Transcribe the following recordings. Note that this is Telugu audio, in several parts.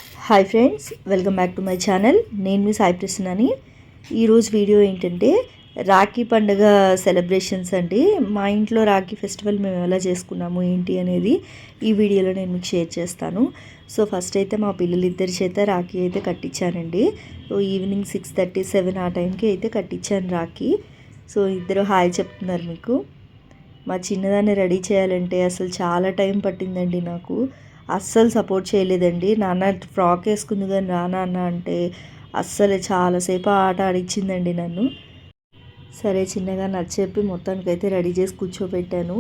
Hi friends, welcome back to my channel. నేను మీ సాయి ప్రసన్నని. ఈరోజు వీడియో ఏంటంటే రాఖీ పండుగ సెలబ్రేషన్స్ అండి. మా ఇంట్లో రాఖీ ఫెస్టివల్ మేము ఎలా చేసుకున్నాము ఏంటి అనేది ఈ వీడియోలో నేను మీకు షేర్ చేస్తాను. సో ఫస్ట్ అయితే మా పిల్లలిద్దరి చేత రాఖీ అయితే కట్టించానండి. సో ఈవినింగ్ 6:37 ఆ టైంకి అయితే కట్టించాను రాఖీ. సో ఇద్దరు హాయ్ చెప్తున్నారు మీకు. మా చిన్నదాన్ని రెడీ చేయాలంటే అసలు చాలా టైం పట్టిందండి. నాకు అస్సలు సపోర్ట్ చేయలేదండి. నాన్న ఫ్రాక్ వేసుకుంది కానీ నాన్న అంటే అస్సలు చాలాసేపు ఆట ఆడిచ్చిందండి నన్ను. సరే చిన్నగా నచ్చెప్పి మొత్తానికైతే రెడీ చేసి కూర్చోబెట్టాను.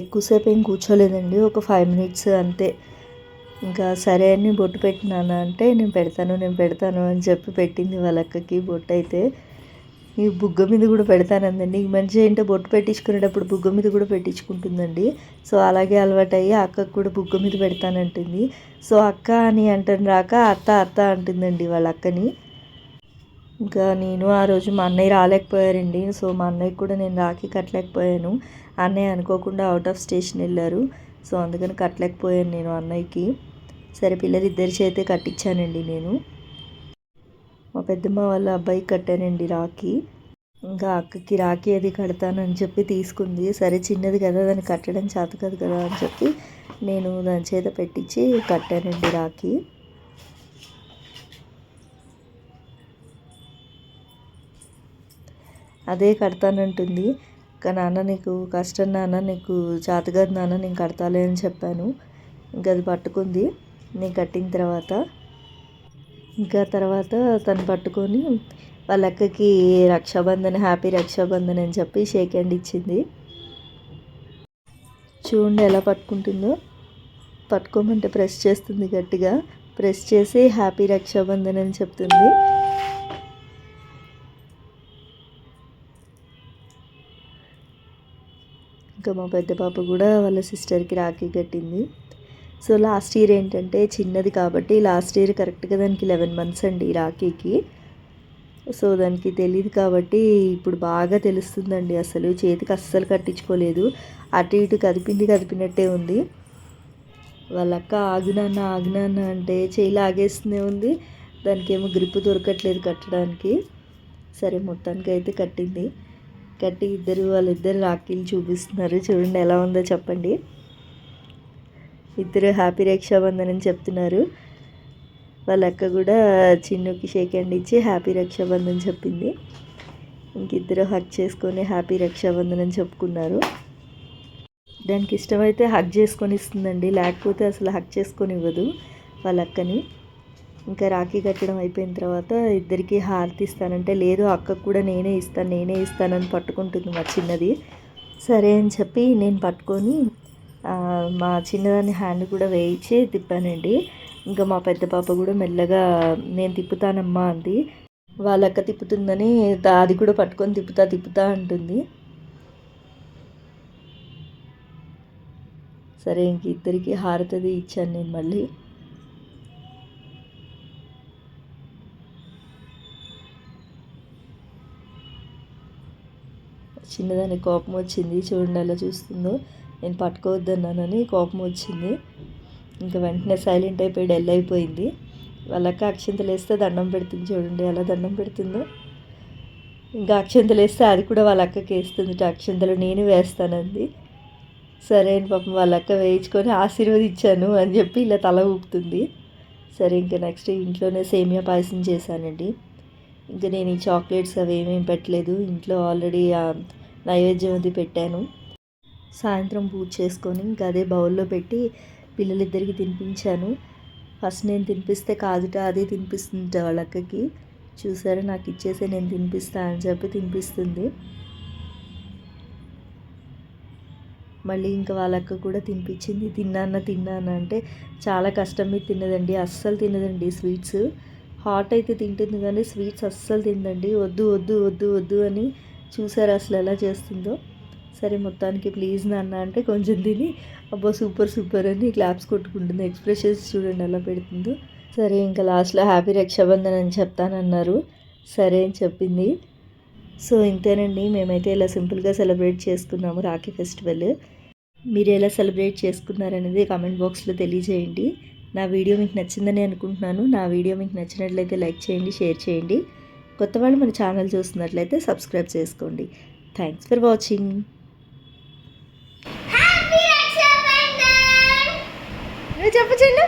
ఎక్కువసేపు ఏం కూర్చోలేదండి, ఒక 5 మినిట్స్ అంతే. ఇంకా సరే అని బొట్టు పెట్టినాను అంటే నేను పెడతాను అని చెప్పి పెట్టింది వాళ్ళ అక్కకి బొట్టు. అయితే ఈ బుగ్గ మీద కూడా పెడతానందండి. ఈ మనిషి ఏంటో బొట్టు పెట్టించుకునేటప్పుడు బుగ్గ మీద కూడా పెట్టించుకుంటుందండి. సో అలాగే అలవాటు అయ్యి అక్కకు కూడా బుగ్గ మీద పెడతానంటుంది. సో అక్క అని అంటాను రాక అత్త అత్త అంటుందండి వాళ్ళ అక్కని. ఇంకా నేను ఆ రోజు మా అన్నయ్య రాలేకపోయారండి. సో మా అన్నయ్యకి కూడా నేను రాఖీ కట్టలేకపోయాను. అన్నయ్య అనుకోకుండా అవుట్ ఆఫ్ స్టేషన్ వెళ్ళారు. సో అందుకని కట్టలేకపోయాను నేను అన్నయ్యకి. సరే పిల్లలు ఇద్దరి చేతే కట్టించానండి నేను. మా పెద్దమ్మ వాళ్ళ అబ్బాయికి కట్టానండి రాఖీ. ఇంకా అక్కకి రాఖీ అది కడతానని చెప్పి తీసుకుంది. సరే చిన్నది కదా, దాన్ని కట్టడం చేత కాదు కదా అని చెప్పి నేను దాని చేత పెట్టించి కట్టానండి రాఖీ. అదే కడతానంటుంది. ఇంకా నాన్న నీకు కష్టం నాన్న, నీకు చేత కాదు నాన్న, నేను కడతాలే అని చెప్పాను. ఇంకా అది పట్టుకుంది నేను కట్టిన తర్వాత. ఇంకా తర్వాత తను పట్టుకొని వాళ్ళ అక్కకి రక్షాబంధన్, హ్యాపీ రక్షాబంధన్ అని చెప్పి షేక్ హ్యాండ్ ఇచ్చింది. చూడండి ఎలా పట్టుకుంటుందో. పట్టుకోమంటే ప్రెస్ చేస్తుంది గట్టిగా. ప్రెస్ చేసి హ్యాపీ రక్షాబంధన్ అని చెప్తుంది. ఇంకా మా పెద్ద పాప కూడా వాళ్ళ సిస్టర్కి రాఖీ కట్టింది. సో లాస్ట్ ఇయర్ ఏంటంటే చిన్నది కాబట్టి లాస్ట్ ఇయర్ కరెక్ట్గా దానికి 11 months అండి రాఖీకి. సో దానికి తెలియదు కాబట్టి ఇప్పుడు బాగా తెలుస్తుందండి. అసలు చేతికి అస్సలు కట్టించుకోలేదు. అటు ఇటు కదిపినట్టే ఉంది. వాళ్ళక్క ఆగునాన్న అంటే చేయి లాగేస్తూనే ఉంది. దానికి ఏమో గ్రిప్ దొరకట్లేదు కట్టడానికి. సరే మొత్తానికి అయితే కట్టింది. కట్టి వాళ్ళిద్దరు రాఖీలు చూపిస్తున్నారు. చూడండి ఎలా ఉందో చెప్పండి. ఇద్దరు హ్యాపీ రక్షాబంధన్ అని చెప్తున్నారు. వాళ్ళ అక్క కూడా చిన్నుకి షేక్ హ్యాండ్ ఇచ్చి హ్యాపీ రక్షాబంధన్ చెప్పింది. ఇంకిద్దరు హగ్ చేసుకొని హ్యాపీ రక్షాబంధన్ అని చెప్పుకున్నారు. దానికి ఇష్టమైతే హగ్ చేసుకొని ఇస్తుందండి, లేకపోతే అసలు హగ్ చేసుకొని ఇవ్వదు వాళ్ళ అక్కని. ఇంకా రాఖీ కట్టడం అయిపోయిన తర్వాత ఇద్దరికి హారతి ఇస్తానంటే లేదు అక్కకు కూడా నేనే ఇస్తానని పట్టుకుంటుంది మా చిన్నది. సరే అని చెప్పి నేను పట్టుకొని మా చిన్నదాన్ని హ్యాండ్ కూడా వేయించి తిప్పానండి. ఇంకా మా పెద్ద పాప కూడా మెల్లగా నేను తిప్పుతానమ్మా అంది. వాళ్ళక్క తిప్పుతుందని అది కూడా పట్టుకొని తిప్పుతా అంటుంది. సరే ఇంక ఇద్దరికి హారతది ఇచ్చాను నేను మళ్ళీ. చిన్నదానికి కోపం వచ్చింది. చూడండి అలా చూస్తుందో. నేను పట్టుకోవద్దన్నానని కోపం వచ్చింది. ఇంకా వెంటనే సైలెంట్ అయిపోయి డెల్ అయిపోయింది. వాళ్ళక్క అక్షంతలు వేస్తే దండం పెడుతుంది. చూడండి ఎలా దండం పెడుతుందో. ఇంకా అక్షంతలు వేస్తే అది కూడా వాళ్ళ అక్కకి వేస్తుంది. అక్షంతలు నేను వేస్తానంది. సరే అని పాపం వాళ్ళ అక్క వేయించుకొని ఆశీర్వదించాను అని చెప్పి ఇలా తల ఊపుతుంది. సరే ఇంకా నెక్స్ట్ ఇంట్లోనే సేమియా పాయసం చేశానండి. ఇంకా నేను ఈ చాక్లెట్స్ అవి ఏమేమి పెట్టలేదు. ఇంట్లో ఆల్రెడీ నైవేద్యం అది పెట్టాను. సాయంత్రం పూజ చేసుకొని ఇంకా అదే బౌల్లో పెట్టి పిల్లలిద్దరికి తినిపించాను. ఫస్ట్ నేను తినిపిస్తే కాదుట అదే తినిపిస్తుంది వాళ్ళ అక్కకి. చూసారా, నాకు ఇచ్చేసే నేను తినిపిస్తా అని చెప్పి తినిపిస్తుంది. మళ్ళీ ఇంకా వాళ్ళ అక్క కూడా తినిపించింది. తిన్నాను అంటే చాలా కష్టం మీద తిన్నదండి. అస్సలు తినదండి స్వీట్స్. హాట్ అయితే తింటుంది కానీ స్వీట్స్ అస్సలు తిందండి. వద్దు అని. చూసారా అసలు ఎలా చేస్తుందో. సరే మొత్తానికి ప్లీజ్ నాన్న అంటే కొంచెం తిని అబ్బో సూపర్ అని క్లాప్స్ కొట్టుకుంటుంది. ఎక్స్ప్రెషన్స్ చూడండి ఎలా పెడుతుందో. సరే ఇంకా లాస్ట్లో హ్యాపీ రక్షాబంధన్ అని చెప్తానన్నారు. సరే అని చెప్పింది. సో ఇంతేనండి, మేమైతే ఇలా సింపుల్గా సెలబ్రేట్ చేసుకున్నాము రాఖీ ఫెస్టివల్. మీరు ఎలా సెలబ్రేట్ చేసుకున్నారనేది కామెంట్ బాక్స్లో తెలియజేయండి. నా వీడియో మీకు నచ్చిందని అనుకుంటున్నాను. నా వీడియో మీకు నచ్చినట్లయితే లైక్ చేయండి, షేర్ చేయండి. కొత్త వాళ్ళు మన ఛానల్ చూస్తున్నట్లయితే సబ్స్క్రైబ్ చేసుకోండి. Thanks for watching. నువ్వు చెప్పు చెల్లు.